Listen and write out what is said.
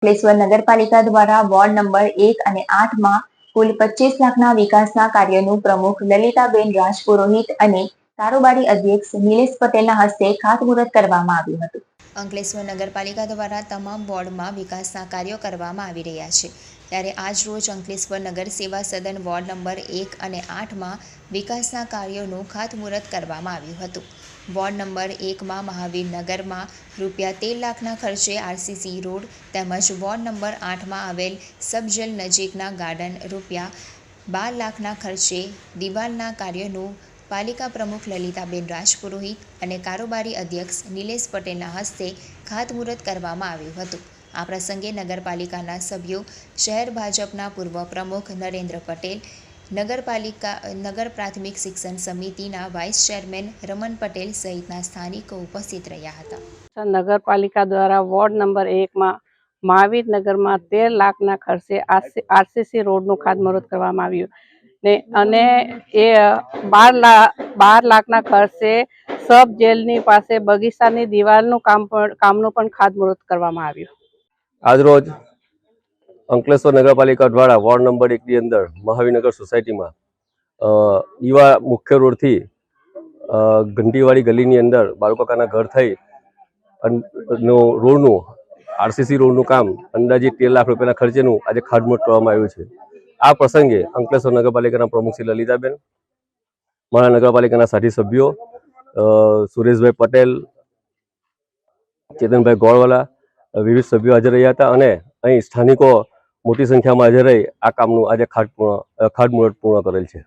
અંકલેશ્વર નગરપાલિકા દ્વારા ward number 1 અને 8 માં કુલ 25 લાખના વિકાસના કાર્યનું પ્રમુખ લલિતાબેન રાજપુરોહિત અને કારોબારી અધ્યક્ષ નિલેશ પટેલના હસ્તે ખાતમુહૂર્ત કરવામાં આવ્યું હતું। અંકલેશ્વર નગરપાલિકા દ્વારા તમામ વોર્ડમાં વિકાસના કાર્યો કરવામાં આવી રહ્યા છે, ત્યારે આજ રોજ અંકલેશ્વર નગર સેવા સદન વોર્ડ નંબર 1 અને 8 માં વિકાસના કાર્યોનું ખાતમુહૂર્ત કરવામાં આવ્યું હતું। વોર્ડ નંબર 1 માં મહાવીર નગરમાં રૂપિયા 13 લાખના ખર્ચે આરસીસી રોડ તેમજ વોર્ડ નંબર 8 માં આવેલ સબજેલ નજીકના ગાર્ડન રૂપિયા 12 લાખના ખર્ચે દિવાલના કાર્યોનું પાલિકા પ્રમુખ લલિતાબેન રાજપુરોહિત અને કારોબારી અધ્યક્ષ નિલેશ પટેલના હસ્તે ખાતમુહૂર્ત કરવામાં આવ્યું હતું। આ પ્રસંગે નગરપાલિકાના સભ્યો, શહેર ભાજપના પૂર્વ પ્રમુખ નરેન્દ્ર પટેલ, નગર પ્રાથમિક શિક્ષણ સમિતિના વાઇસ ચેરમેન રમન પટેલ સહિતના સ્થાનિકો ઉપસ્થિત રહ્યા હતા। નગરપાલિકા દ્વારા વોર્ડ નંબર 1 માં મહાવીર નગરમાં 13 લાખના ખર્ચે આરસીસી રોડનું ખાતમુહૂર્ત કરવામાં આવ્યું અને એ 12 લાખના ખર્ચે સબ જેલની પાસે બગીચાની દિવાલનું કામનું પણ ખાતમુહૂર્ત કરવામાં આવ્યું। આજરોજ અંકલેશ્વર નગરપાલિકા દ્વારા વોર્ડ નંબર 1 ની અંદર મહાવીરનગર સોસાયટીમાં દીવા મુખ્ય રોડથી ઘંટીવાળી ગલીની અંદર બાળકોના ઘર થઈ રોડનું આરસીસી રોડનું કામ અંદાજિત 13 લાખ રૂપિયાના ખર્ચેનું આજે ખાતમુહૂર્ત કરવામાં આવ્યું છે। આ પ્રસંગે અંકલેશ્વર નગરપાલિકાના પ્રમુખ શ્રી લલિતાબેન, મારા નગરપાલિકાના સાથી સભ્યો સુરેશભાઈ પટેલ, ચેતનભાઈ ગોળવાલા, વિવિધ સભ્યો હાજર રહ્યા હતા અને અહીં સ્થાનિકો મોટી સંખ્યામાં હાજર રહી આ કામનું આજે ખાતમુહૂર્ત પૂર્ણ કરેલ છે।